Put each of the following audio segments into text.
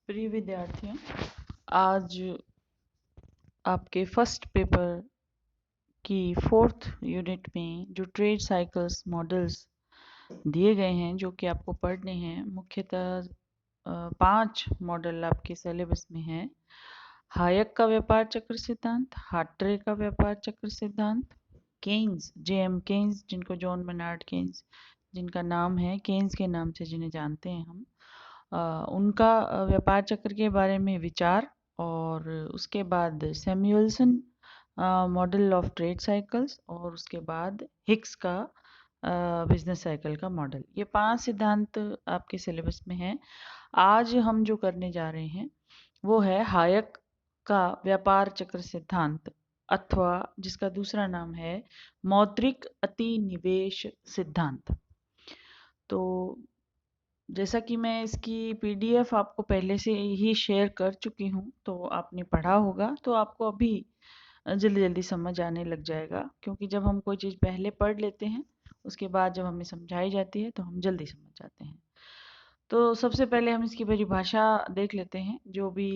प्रिय विद्यार्थियों, आज आपके फर्स्ट पेपर की 4th यूनिट में जो ट्रेड साइकिल्स मॉडल्स दिए गए हैं जो कि आपको पढ़ने हैं, मुख्यतः 5 मॉडल आपके सिलेबस में हैं। हायक का व्यापार चक्र सिद्धांत, हार्ट्रे का व्यापार चक्र सिद्धांत, केन्स, जेएम केन्स, जिनको जॉन मेनार्ड केन्स जिनका नाम है, केन्स के नाम से जिन्हें जानते हैं हम, उनका व्यापार चक्र के बारे में विचार, और उसके बाद Samuelson model of trade cycles, और उसके बाद हिक्स का बिजनेस साइकिल का मॉडल। ये 5 सिद्धांत आपके सिलेबस में हैं। आज हम जो करने जा रहे हैं वो है हायक का व्यापार चक्र सिद्धांत, अथवा जिसका दूसरा नाम है मौद्रिक अतिनिवेश सिद्धांत। तो जैसा कि मैं इसकी पीडीएफ आपको पहले से ही शेयर कर चुकी हूँ, तो आपने पढ़ा होगा, तो आपको अभी जल्दी जल्दी समझ आने लग जाएगा, क्योंकि जब हम कोई चीज़ पहले पढ़ लेते हैं उसके बाद जब हमें समझाई जाती है तो हम जल्दी समझ जाते हैं। तो सबसे पहले हम इसकी परिभाषा देख लेते हैं जो भी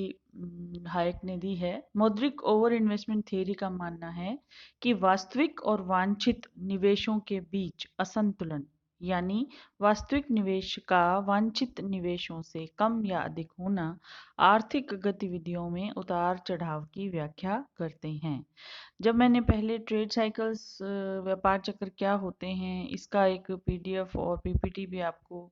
हायक ने दी है। मौद्रिक ओवर इन्वेस्टमेंट थियरी का मानना है कि वास्तविक और वांछित निवेशों के बीच असंतुलन, यानी वास्तविक निवेश का वांछित निवेशों से कम या अधिक होना, आर्थिक गतिविधियों में उतार चढ़ाव की व्याख्या करते हैं। जब मैंने पहले ट्रेड साइकिल्स व्यापार चक्र क्या होते हैं इसका एक पीडीएफ और पीपीटी भी आपको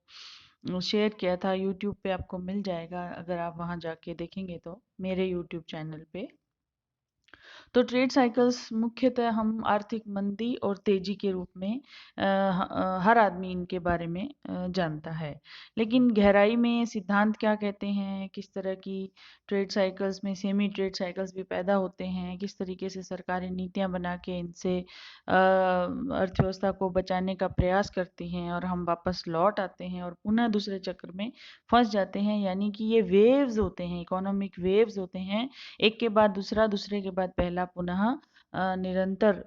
शेयर किया था, यूट्यूब पे आपको मिल जाएगा अगर आप वहां जाके देखेंगे तो, मेरे यूट्यूब चैनल पे। तो ट्रेड साइकिल्स मुख्यतः हम आर्थिक मंदी और तेजी के रूप में हर आदमी इनके बारे में जानता है, लेकिन गहराई में सिद्धांत क्या कहते हैं, किस तरह की ट्रेड साइकिल्स में सेमी ट्रेड साइकिल्स भी पैदा होते हैं, किस तरीके से सरकारें नीतियां बना के इनसे अर्थव्यवस्था को बचाने का प्रयास करती हैं और हम वापस लौट आते हैं और पुनः दूसरे चक्र में फंस जाते हैं। यानी कि ये वेव्स होते हैं, इकोनॉमिक वेव्स होते हैं, एक के बाद दूसरा, दूसरे के बाद पहला, पुनः निरंतर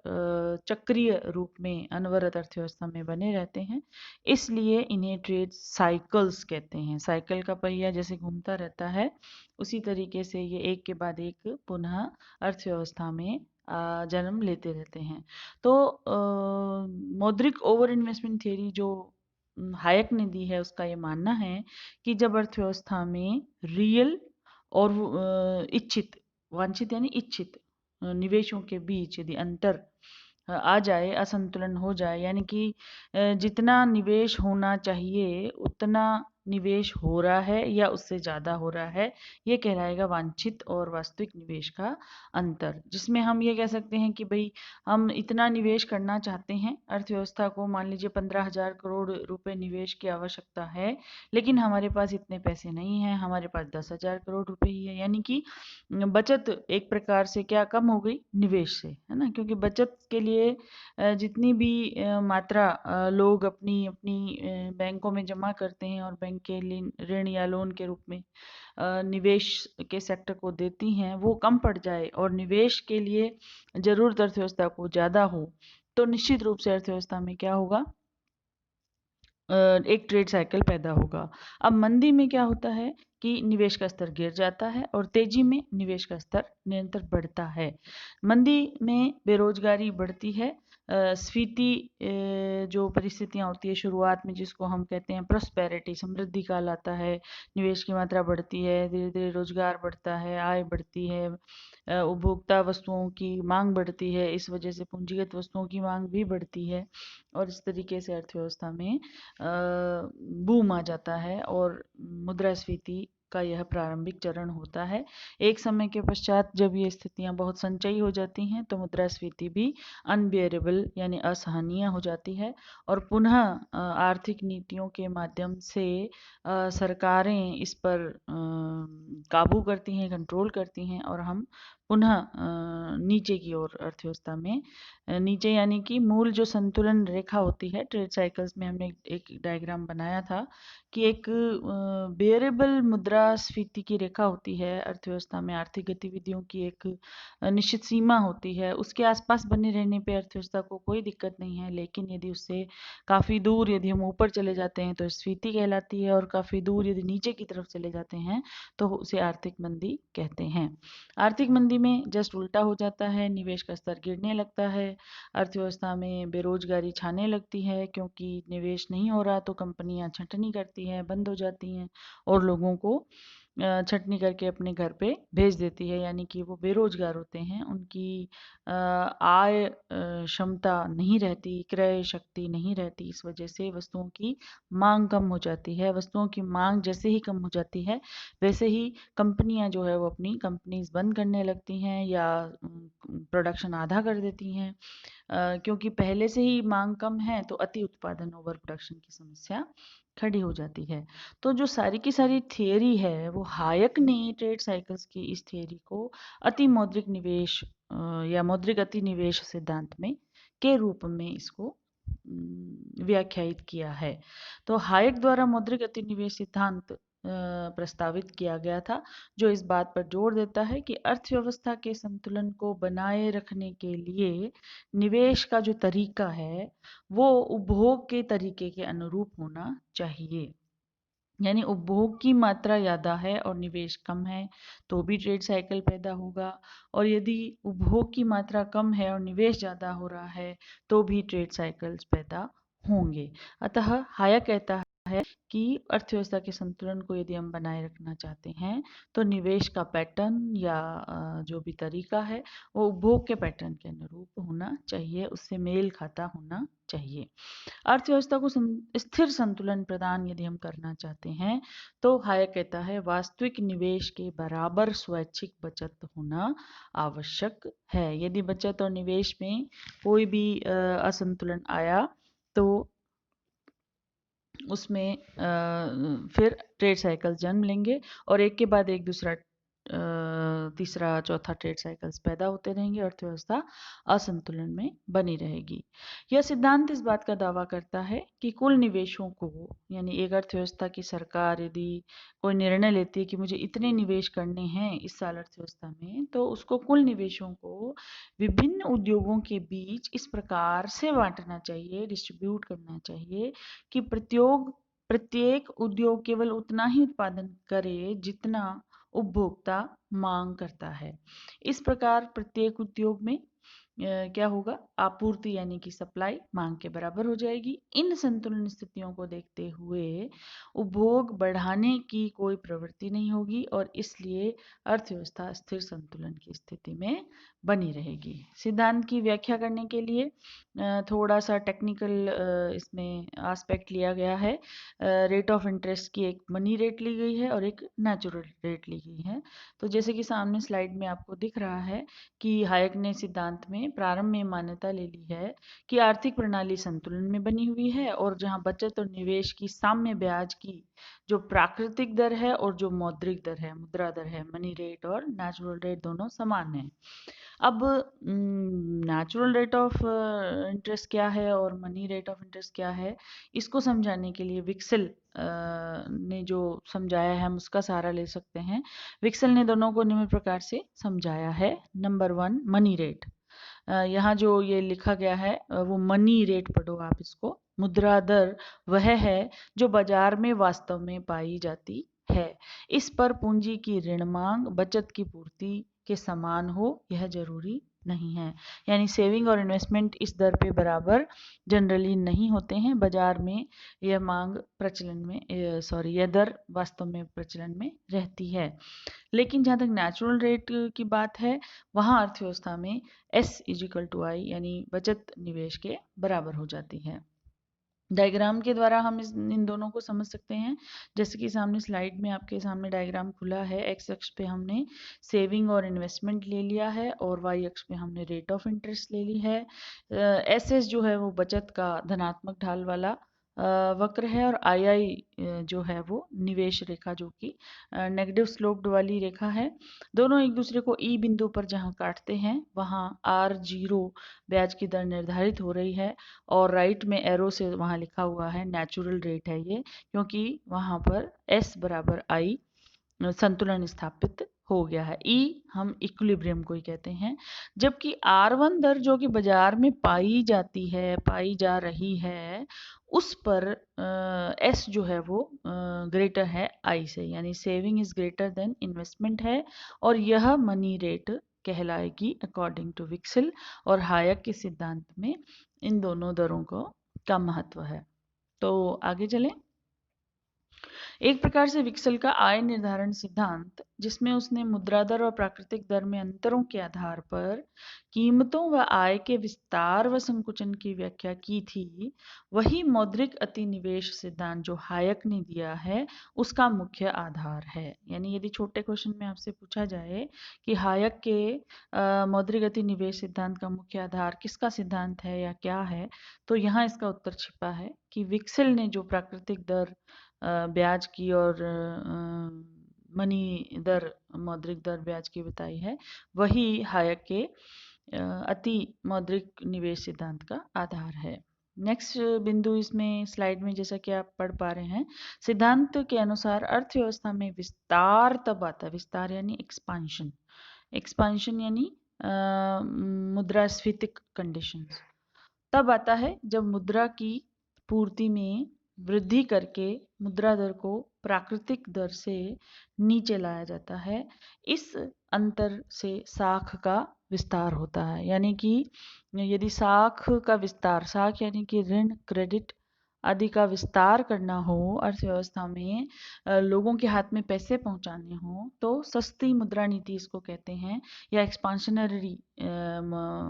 चक्रीय रूप में अनवरत अर्थव्यवस्था में बने रहते हैं। इसलिए इन्हें ट्रेड साइकिल्स कहते हैं। साइकिल का पहिया जैसे घूमता रहता है, उसी तरीके से ये एक के बाद एक पुनः अर्थव्यवस्था में जन्म लेते रहते हैं। तो मौद्रिक ओवर इन्वेस्टमेंट थियरी जो हायक ने दी है, उसका ये मानना है कि जब अर्थव्यवस्था में रियल और इच्छित, वांछित यानी इच्छित निवेशों के बीच यदि अंतर आ जाए, असंतुलन हो जाए, यानी कि जितना निवेश होना चाहिए उतना निवेश हो रहा है या उससे ज़्यादा हो रहा है, ये कहलाएगा वांछित और वास्तविक निवेश का अंतर। जिसमें हम ये कह सकते हैं कि भाई हम इतना निवेश करना चाहते हैं, अर्थव्यवस्था को मान लीजिए 15,000 करोड़ रुपए निवेश की आवश्यकता है, लेकिन हमारे पास इतने पैसे नहीं हैं, हमारे पास 10,000 करोड़ रुपए ही है। यानी कि बचत एक प्रकार से क्या कम हो गई, निवेश से, है ना, क्योंकि बचत के लिए जितनी भी मात्रा लोग अपनी अपनी बैंकों में जमा करते हैं और बैंक के ऋण या लोन के रूप में निवेश के सेक्टर को देती हैं, वो कम पड़ जाए और निवेश के लिए जरूरत अर्थव्यवस्था को ज़्यादा हो, तो निश्चित रूप से अर्थव्यवस्था में क्या होगा, एक ट्रेड साइकिल पैदा होगा। अब मंदी में क्या होता है कि निवेश का स्तर गिर जाता है और तेजी में निवेश का स्तर निरंतर बढ़ता है। मंदी में बेरोजगारी बढ़ती है, स्फीति जो परिस्थितियां होती है शुरुआत में, जिसको हम कहते हैं प्रॉस्पेरिटी, समृद्धि काल आता है, निवेश की मात्रा बढ़ती है, धीरे धीरे रोजगार बढ़ता है, आय बढ़ती है, उपभोक्ता वस्तुओं की मांग बढ़ती है, इस वजह से पूंजीगत वस्तुओं की मांग भी बढ़ती है, और इस तरीके से अर्थव्यवस्था में बूम आ जाता है और मुद्रास्फीति का यह प्रारंभिक चरण होता है। एक समय के पश्चात जब ये स्थितियां बहुत संचयी हो जाती हैं तो मुद्रास्फीति भी अनबियरेबल यानी असहनीय हो जाती है और पुनः आर्थिक नीतियों के माध्यम से सरकारें इस पर काबू करती हैं, कंट्रोल करती हैं, और हम पुनः नीचे की ओर अर्थव्यवस्था में नीचे यानी कि मूल जो संतुलन रेखा होती है ट्रेड साइकिल्स में हमने एक डायग्राम बनाया था कि एक बेयरेबल मुद्रास्फीति की रेखा होती है अर्थव्यवस्था में आर्थिक गतिविधियों की एक निश्चित सीमा होती है उसके आसपास बने रहने पे अर्थव्यवस्था को कोई दिक्कत नहीं है लेकिन यदि उससे काफ़ी दूर यदि हम ऊपर चले जाते हैं तो स्फीति कहलाती है और काफ़ी दूर यदि नीचे की तरफ चले जाते हैं तो उसे आर्थिक मंदी कहते हैं। आर्थिक मंदी में जस्ट उल्टा हो जाता है, निवेश का स्तर गिरने लगता है, अर्थव्यवस्था में बेरोजगारी छाने लगती है क्योंकि निवेश नहीं हो रहा तो कंपनियां छंटनी करती हैं, बंद हो जाती हैं और लोगों को छटनी करके अपने घर पे भेज देती है यानी कि वो बेरोजगार होते हैं उनकी आय क्षमता नहीं रहती क्रय शक्ति नहीं रहती इस वजह से वस्तुओं की मांग कम हो जाती है वस्तुओं की मांग जैसे ही कम हो जाती है वैसे ही कंपनियां जो है वो अपनी कंपनीज बंद करने लगती हैं या प्रोडक्शन आधा कर देती हैं क्योंकि पहले से ही मांग कम है तो अति उत्पादन ओवर प्रोडक्शन की समस्या खड़ी हो जाती है। तो जो सारी की सारी थियरी है वो हायक ने ट्रेड साइकिल्स की इस थियरी को अति मौद्रिक निवेश या मौद्रिक अति निवेश सिद्धांत में के रूप में इसको व्याख्यायित किया है। तो हायक द्वारा मौद्रिक अति निवेश सिद्धांत प्रस्तावित किया गया था जो इस बात पर जोर देता है कि अर्थव्यवस्था के संतुलन को बनाए रखने के लिए निवेश का जो तरीका है वो उपभोग के तरीके के अनुरूप होना चाहिए यानी उपभोग की मात्रा ज़्यादा है और निवेश कम है तो भी ट्रेड साइकिल पैदा होगा और यदि उपभोग की मात्रा कम है और निवेश ज़्यादा हो रहा है तो भी ट्रेड साइकिल्स पैदा होंगे अतः हाया कहता है कि अर्थव्यवस्था के संतुलन को यदि हम बनाए रखना चाहते हैं तो निवेश का पैटर्न या जो भी तरीका है वो उपभोग के पैटर्न के अनुरूप होना चाहिए उससे मेल खाता होना चाहिए अर्थव्यवस्था को स्थिर संतुलन प्रदान यदि हम करना चाहते हैं तो हायक कहता है वास्तविक निवेश के बराबर स्वैच्छिक बचत होना आवश्यक है यदि बचत और निवेश में कोई भी असंतुलन आया तो उसमें फिर ट्रेड साइकिल जन्म लेंगे और एक के बाद एक दूसरा तीसरा चौथा ट्रेड साइकिल्स पैदा होते रहेंगे अर्थव्यवस्था असंतुलन में बनी रहेगी यह सिद्धांत इस बात का दावा करता है कि कुल निवेशों को यानी एक अर्थव्यवस्था की सरकार यदि कोई निर्णय लेती है कि मुझे इतने निवेश करने हैं इस साल अर्थव्यवस्था में तो उसको कुल निवेशों को विभिन्न उद्योगों के बीच इस प्रकार से बांटना चाहिए डिस्ट्रीब्यूट करना चाहिए कि प्रत्येक उद्योग केवल उतना ही उत्पादन करे जितना उपभोक्ता मांग करता है इस प्रकार प्रत्येक उद्योग में क्या होगा आपूर्ति यानी कि सप्लाई मांग के बराबर हो जाएगी इन संतुलन स्थितियों को देखते हुए उपभोग बढ़ाने की कोई प्रवृत्ति नहीं होगी और इसलिए अर्थव्यवस्था स्थिर संतुलन की स्थिति में बनी रहेगी सिद्धांत की व्याख्या करने के लिए थोड़ा सा टेक्निकल इसमें एस्पेक्ट लिया गया है रेट ऑफ इंटरेस्ट की एक मनी रेट ली गई है और एक नेचुरल रेट ली गई है तो जैसे कि सामने स्लाइड में आपको दिख रहा है कि हायक ने सिद्धांत में प्रारंभ में मान्यता ले ली है कि आर्थिक प्रणाली संतुलन में बनी हुई है और जहां बचत और निवेश की साम्य ब्याज की जो प्राकृतिक दर है और जो मौद्रिक दर है मुद्रा दर है मनी रेट और नेचुरल रेट दोनों समान है अब नेचुरल रेट ऑफ इंटरेस्ट क्या है और मनी रेट ऑफ इंटरेस्ट क्या है इसको समझाने के लिए विक्सेल ने जो समझाया है हम उसका सहारा ले सकते हैं विक्सेल ने दोनों को निम्न प्रकार से समझाया है नंबर 1 मनी रेट यहाँ जो ये लिखा गया है वो मनी रेट पढ़ो आप इसको मुद्रा दर वह है जो बाजार में वास्तव में पाई जाती है इस पर पूंजी की ऋण मांग बचत की पूर्ति के समान हो यह जरूरी नहीं है यानी सेविंग और इन्वेस्टमेंट इस दर पे बराबर जनरली नहीं होते हैं बाजार में यह मांग प्रचलन में सॉरी यह दर वास्तव में प्रचलन में रहती है लेकिन जहाँ तक नेचुरल रेट की बात है वहाँ अर्थव्यवस्था में S इजिकल टू आई यानी बचत निवेश के बराबर हो जाती है डायग्राम के द्वारा हम इन दोनों को समझ सकते हैं जैसे कि सामने स्लाइड में आपके सामने डायग्राम खुला है एक्स अक्ष पे हमने सेविंग और इन्वेस्टमेंट ले लिया है और वाई अक्ष पे हमने रेट ऑफ इंटरेस्ट ले ली है एस एस जो है वो बचत का धनात्मक ढाल वाला वक्र है और आई जो है वो निवेश रेखा जो कि नेगेटिव स्लोप्ड वाली रेखा है। दोनों एक दूसरे को ई बिंदु पर जहाँ काटते हैं वहाँ R0 ब्याज की दर निर्धारित हो रही है और राइट में एरो से वहाँ लिखा हुआ है नेचुरल रेट है ये, क्योंकि वहाँ पर S बराबर I संतुलन स्थापित हो गया है। ई हम इक्विलिब्रियम को ही कहते हैं। जबकि R1 दर जो कि बाजार में पाई जाती है, पाई जा रही है, उस पर एस जो है वो ग्रेटर है आई से, यानी saving is greater than investment है और यह मनी रेट कहलाएगी अकॉर्डिंग टू विक्सल। और हायक के सिद्धांत में इन दोनों दरों का महत्व है। तो आगे चलें। एक प्रकार से विक्सल का आय निर्धारण सिद्धांत, जिसमें उसने मुद्रा दर और प्राकृतिक दर में अंतरों के आधार पर कीमतों व आय के विस्तार व संकुचन की व्याख्या की थी, वही मौद्रिक अतिनिवेश सिद्धांत जो हायक ने दिया है उसका मुख्य आधार है। यानी यदि छोटे क्वेश्चन में आपसे पूछा जाए कि हायक के मौद्रिक अतिनिवेश सिद्धांत का मुख्य आधार किसका सिद्धांत है या क्या है, तो यहाँ इसका उत्तर छिपा है कि विक्सल ने जो प्राकृतिक दर ब्याज की और मनी दर, मौद्रिक दर ब्याज की बताई है, वही हायक के अति मौद्रिक निवेश सिद्धांत का आधार है। नेक्स्ट बिंदु इसमें स्लाइड में जैसा कि आप पढ़ पा रहे हैं, सिद्धांत के अनुसार अर्थव्यवस्था में विस्तार तब आता है, विस्तार यानी एक्सपांशन, एक्सपांशन यानी मुद्रास्फीतिक कंडीशंस तब आता है जब मुद्रा की पूर्ति में वृद्धि करके मुद्रा दर को प्राकृतिक दर से नीचे लाया जाता है। इस अंतर से साख का विस्तार होता है। यानी कि यदि साख का विस्तार, साख यानी कि ऋण, क्रेडिट आदि का विस्तार करना हो अर्थव्यवस्था में, लोगों के हाथ में पैसे पहुंचाने हो, तो सस्ती मुद्रा नीति इसको कहते हैं या एक्सपांशनरी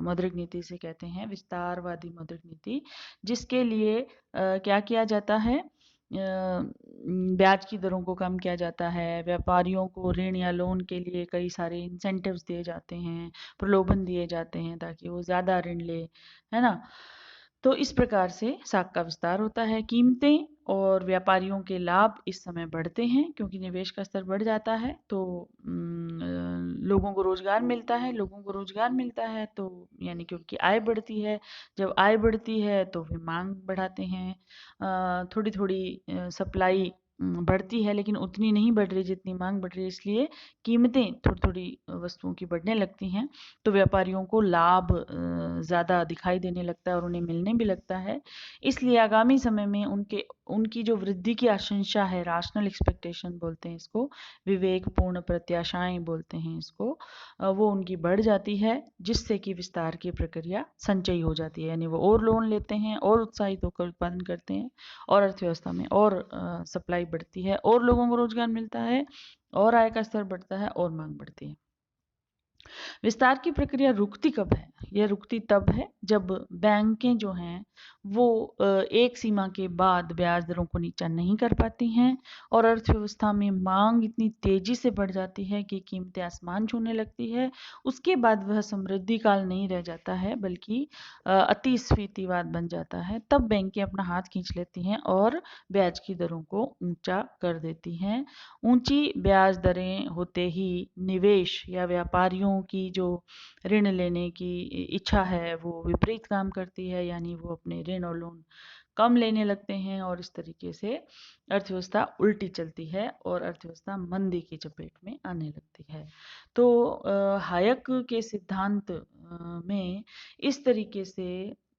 मौद्रिक नीति से कहते हैं, विस्तारवादी मौद्रिक नीति, जिसके लिए क्या किया जाता है, ब्याज की दरों को कम किया जाता है, व्यापारियों को ऋण या लोन के लिए कई सारे इंसेंटिव्स दिए जाते हैं, प्रलोभन दिए जाते हैं ताकि वो ज़्यादा ऋण ले, है ना। तो इस प्रकार से साख का विस्तार होता है। कीमतें और व्यापारियों के लाभ इस समय बढ़ते हैं क्योंकि निवेश का स्तर बढ़ जाता है, तो लोगों को रोजगार मिलता है, लोगों को रोजगार मिलता है तो यानी कि उनकी आय बढ़ती है। जब आय बढ़ती है तो वे मांग बढ़ाते हैं। थोड़ी थोड़ी सप्लाई बढ़ती है लेकिन उतनी नहीं बढ़ रही जितनी मांग बढ़ रही है, इसलिए कीमतें थोड़ी थोड़ी वस्तुओं की बढ़ने लगती हैं, तो व्यापारियों को लाभ ज़्यादा दिखाई देने लगता है और उन्हें मिलने भी लगता है। इसलिए आगामी समय में उनकी जो वृद्धि की आशंसा है, राशनल एक्सपेक्टेशन बोलते हैं इसको, विवेकपूर्ण प्रत्याशाएं बोलते हैं इसको, वो उनकी बढ़ जाती है, जिससे कि विस्तार की प्रक्रिया संचयी हो जाती है। यानी वो और लोन लेते हैं और उत्साहित होकर उत्पादन करते हैं और अर्थव्यवस्था में और सप्लाई बढ़ती है और लोगों को रोजगार मिलता है और आय का स्तर बढ़ता है और मांग बढ़ती है। विस्तार की प्रक्रिया रुकती कब है? यह रुकती तब है जब बैंकें जो हैं वो एक सीमा के बाद ब्याज दरों को नीचा नहीं कर पाती हैं और अर्थव्यवस्था में मांग इतनी तेजी से बढ़ जाती है कि कीमतें आसमान छूने लगती है। उसके बाद वह समृद्धि काल नहीं रह जाता है बल्कि अतिस्फीतिवाद बन जाता है। तब बैंकें अपना हाथ खींच लेती हैं और ब्याज की दरों को ऊंचा कर देती हैं। ऊंची ब्याज दरें होते ही निवेश या व्यापारियों की जो ऋण लेने की इच्छा है वो विपरीत काम करती है, यानी वो अपने ऋण और लोन कम लेने लगते हैं और इस तरीके से अर्थव्यवस्था उल्टी चलती है और अर्थव्यवस्था मंदी की चपेट में आने लगती है। तो हायक के सिद्धांत में इस तरीके से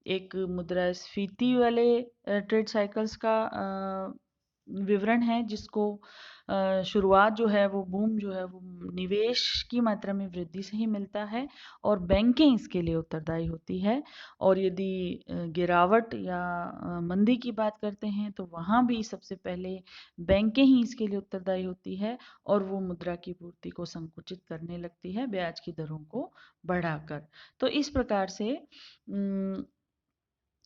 एक मुद्रास्फीति वाले ट्रेड साइकिल्स का विवरण है, जिसको शुरुआत जो है वो बूम जो है वो निवेश की मात्रा में वृद्धि से ही मिलता है और बैंकें इसके लिए उत्तरदायी होती है। और यदि गिरावट या मंदी की बात करते हैं तो वहाँ भी सबसे पहले बैंकें ही इसके लिए उत्तरदायी होती है और वो मुद्रा की पूर्ति को संकुचित करने लगती है ब्याज की दरों को बढ़ाकर। तो इस प्रकार से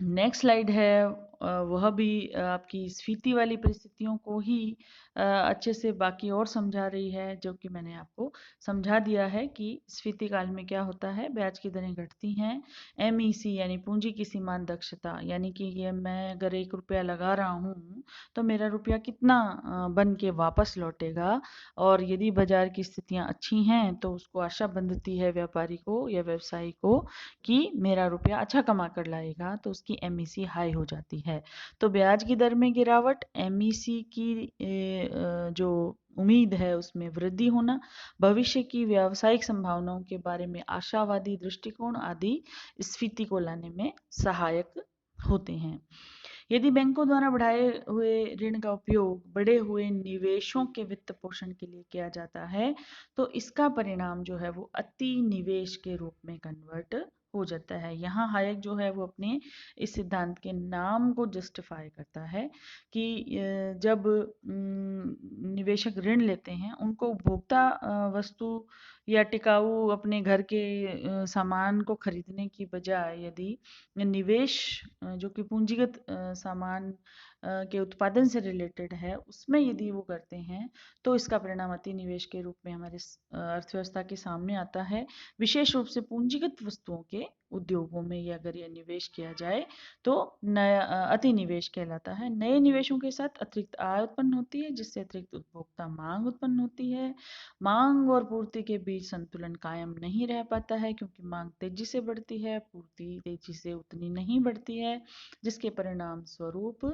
नेक्स्ट स्लाइड है वह भी आपकी स्फीति वाली परिस्थितियों को ही अच्छे से बाकी और समझा रही है, जो कि मैंने आपको समझा दिया है कि स्फीति काल में क्या होता है। ब्याज की दरें घटती हैं। MEC यानी पूंजी की सीमांत दक्षता, यानी कि ये मैं अगर 1 रुपया लगा रहा हूँ तो मेरा रुपया कितना बन के वापस लौटेगा। और यदि बाजार की स्थितियाँ अच्छी हैं तो उसको आशा बंधती है व्यापारी को या व्यवसायी को कि मेरा रुपया अच्छा कमा कर लाएगा, तो उसकी MEC हाई हो जाती है। तो ब्याज की दर में गिरावट, MEC की जो उम्मीद है उसमें वृद्धि होना, भविष्य की व्यावसायिक संभावनाओं के बारे में आशावादी दृष्टिकोण आदि स्फीति को लाने में सहायक होते हैं। यदि बैंकों द्वारा बढ़ाए हुए ऋण का उपयोग बढ़े हुए निवेशों के वित्त पोषण के लिए किया जाता है, तो इसका परिणाम जो है वो अति निवेश के रूप में कन्वर्ट हो जाता है। यहाँ हायक जो है वो अपने इस सिद्धांत के नाम को जस्टिफाई करता है कि जब निवेशक ऋण लेते हैं, उनको उपभोक्ता वस्तु या टिकाऊ अपने घर के सामान को खरीदने की बजाय यदि निवेश जो कि पूंजीगत सामान के उत्पादन से रिलेटेड है, उसमें यदि वो करते हैं, तो इसका परिणाम अति निवेश के रूप में हमारे अर्थव्यवस्था के सामने आता है। विशेष रूप से पूंजीगत वस्तुओं के उद्योगों में ये अगर ये निवेश किया जाए तो नया अति निवेश कहलाता है। नए निवेशों के साथ अतिरिक्त आय उत्पन्न होती है, जिससे अतिरिक्त उपभोक्ता मांग उत्पन्न होती है। मांग और पूर्ति के बीच संतुलन कायम नहीं रह पाता है, क्योंकि मांग तेजी से बढ़ती है, पूर्ति तेजी से उतनी नहीं बढ़ती है, जिसके परिणाम स्वरूप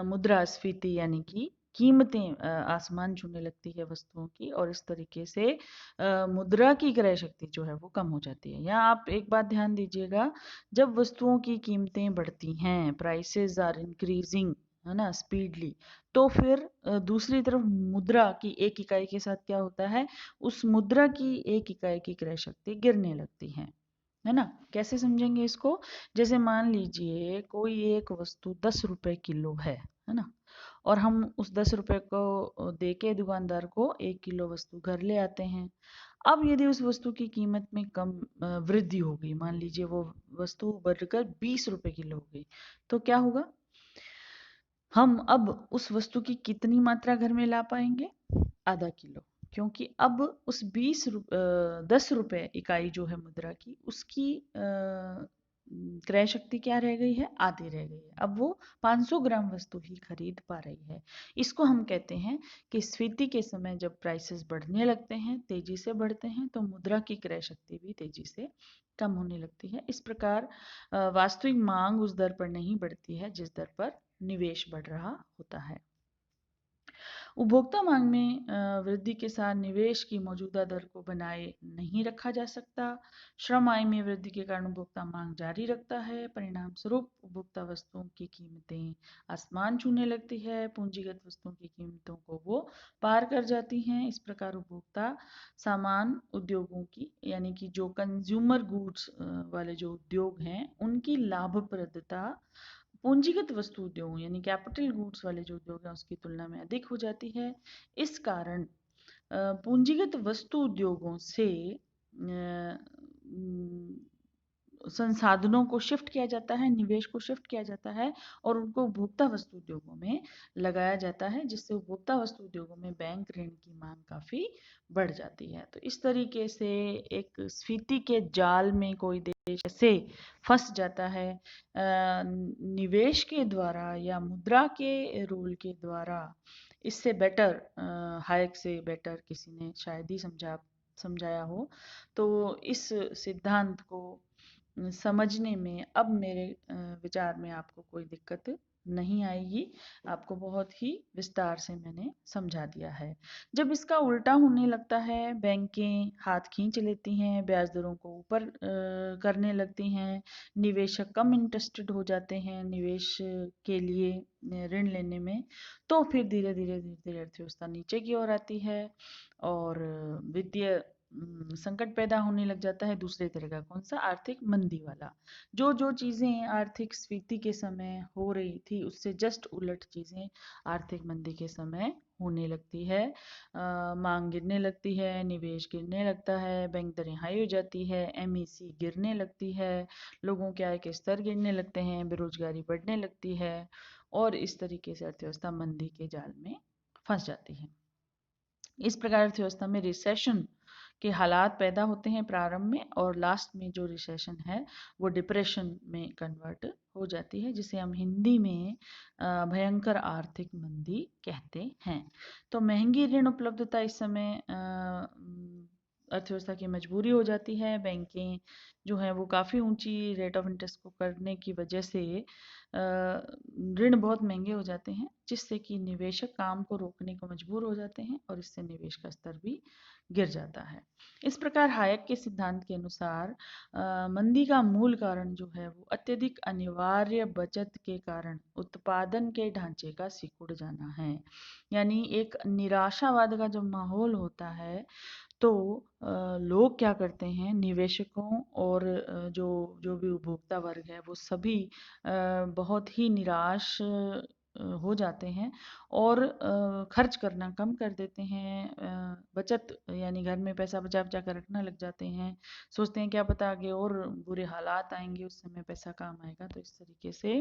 मुद्रास्फीति यानी कि कीमतें आसमान छूने लगती है वस्तुओं की, और इस तरीके से मुद्रा की क्रय शक्ति जो है वो कम हो जाती है। यहाँ आप एक बात ध्यान दीजिएगा, जब वस्तुओं की कीमतें बढ़ती हैं, प्राइसेस आर इंक्रीजिंग, है ना, स्पीडली, तो फिर दूसरी तरफ मुद्रा की एक इकाई के साथ क्या होता है, उस मुद्रा की एक इकाई की क्रय शक्ति गिरने लगती है ना। कैसे समझेंगे इसको? जैसे मान लीजिए कोई एक वस्तु 10 रुपए किलो है ना, और हम उस 10 रुपए को दे के दुकानदार को 1 किलो वस्तु घर ले आते हैं। अब यदि उस वस्तु की कीमत में कम वृद्धि हो गई, मान लीजिए वो वस्तु बढ़कर 20 रुपए किलो हो गई, तो क्या होगा? हम अब उस वस्तु की कितनी मात्रा घर में ला पाएंगे? आधा किलो। क्योंकि अब उस 10 रुपए इकाई जो है मुद्रा की, उसकी क्रय शक्ति क्या रह गई है? आधी रह गई है। अब वो 500 ग्राम वस्तु ही खरीद पा रही है। इसको हम कहते हैं कि स्फीति के समय जब प्राइसेस बढ़ने लगते हैं, तेजी से बढ़ते हैं, तो मुद्रा की क्रय शक्ति भी तेजी से कम होने लगती है। इस प्रकार वास्तविक मांग उस दर पर नहीं बढ़ती है जिस दर पर निवेश बढ़ रहा होता है। उपभोक्ता मांग में वृद्धि के साथ निवेश की मौजूदा दर को बनाए नहीं रखा जा सकता। श्रम आय में वृद्धि के कारण उपभोक्ता मांग जारी रखता है। परिणाम स्वरूप उपभोक्ता वस्तुओं की कीमतें आसमान छूने लगती है, पूंजीगत वस्तुओं की कीमतों को वो पार कर जाती हैं। इस प्रकार उपभोक्ता सामान उद्योगों की, यानी कि जो कंज्यूमर गुड्स वाले जो उद्योग हैं, उनकी लाभप्रदता पूंजीगत वस्तु उद्योग यानी कैपिटल गुड्स वाले जो उद्योग हैं उसकी तुलना में अधिक हो जाती है। इस कारण पूंजीगत वस्तु उद्योगों से संसाधनों को शिफ्ट किया जाता है, निवेश को शिफ्ट किया जाता है, और उनको उपभोक्ता वस्तु उद्योगों में लगाया जाता है, जिससे उपभोक्ता वस्तु उद्योगों में बैंक ऋण की मांग काफी बढ़ जाती है। तो इस तरीके से एक स्फीति के जाल में कोई देश ऐसे फंस जाता है निवेश के द्वारा या मुद्रा के रोल के द्वारा। इससे बेटर, हायक से बेटर किसी ने शायद ही समझाया हो। तो इस सिद्धांत को समझने में अब मेरे विचार में आपको कोई दिक्कत नहीं आएगी। आपको बहुत ही विस्तार से मैंने समझा दिया है। जब इसका उल्टा होने लगता है, बैंकें हाथ खींच लेती हैं, ब्याज दरों को ऊपर करने लगती हैं, निवेशक कम इंटरेस्टेड हो जाते हैं निवेश के लिए ऋण लेने में, तो फिर धीरे धीरे अर्थव्यवस्था नीचे की ओर आती है और वित्तीय संकट पैदा होने लग जाता है दूसरे तरह का। कौन सा? आर्थिक मंदी वाला। जो जो चीज़ें आर्थिक स्फीति के समय हो रही थी उससे जस्ट उलट चीज़ें आर्थिक मंदी के समय होने लगती है। मांग गिरने लगती है, निवेश गिरने लगता है, बैंक दरें हाई हो जाती है, एमईसी गिरने लगती है, लोगों के आय के स्तर गिरने लगते हैं, बेरोजगारी बढ़ने लगती है और इस तरीके से अर्थव्यवस्था मंदी के जाल में फंस जाती है। इस प्रकार अर्थव्यवस्था में रिसेशन के हालात पैदा होते हैं प्रारंभ में, और लास्ट में जो रिसेशन है वो डिप्रेशन में कन्वर्ट हो जाती है, जिसे हम हिंदी में भयंकर आर्थिक मंदी कहते हैं। तो महंगी ऋण उपलब्धता इस समय अर्थव्यवस्था की मजबूरी हो जाती है। बैंकें जो हैं वो काफ़ी ऊंची रेट ऑफ इंटरेस्ट को करने की वजह से ऋण बहुत महंगे हो जाते हैं, जिससे कि निवेशक काम को रोकने को मजबूर हो जाते हैं और इससे निवेश का स्तर भी गिर जाता है। इस प्रकार हायक के सिद्धांत के अनुसार मंदी का मूल कारण जो है वो अत्यधिक अनिवार्य बचत के कारण उत्पादन के ढांचे का सिकुड़ जाना है। यानी एक निराशावाद का जो माहौल होता है, तो लोग क्या करते हैं, निवेशकों और जो जो भी उपभोक्ता वर्ग है वो सभी बहुत ही निराश हो जाते हैं और खर्च करना कम कर देते हैं। बचत यानी घर में पैसा बचा बचा कर रखना लग जाते हैं। सोचते हैं क्या पता आगे और बुरे हालात आएंगे, उस समय पैसा काम आएगा। तो इस तरीके से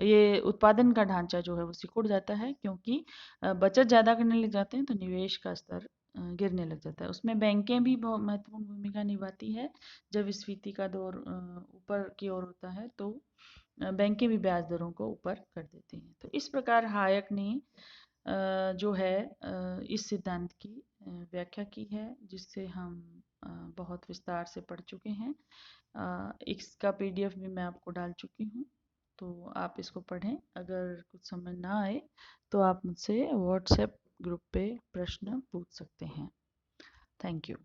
ये उत्पादन का ढांचा जो है वो सिकुड़ जाता है, क्योंकि बचत ज़्यादा करने लग जाते हैं तो निवेश का स्तर गिरने लग जाता है। उसमें बैंकें भी बहुत महत्वपूर्ण भूमिका निभाती है। जब स्फीति का दौर ऊपर की ओर होता है तो बैंकें भी ब्याज दरों को ऊपर कर देती हैं। तो इस प्रकार हायक ने जो है इस सिद्धांत की व्याख्या की है, जिससे हम बहुत विस्तार से पढ़ चुके हैं। इसका पीडीएफ भी मैं आपको डाल चुकी हूँ, तो आप इसको पढ़ें। अगर कुछ समझ ना आए तो आप मुझसे व्हाट्सएप ग्रुप पे प्रश्न पूछ सकते हैं। Thank you.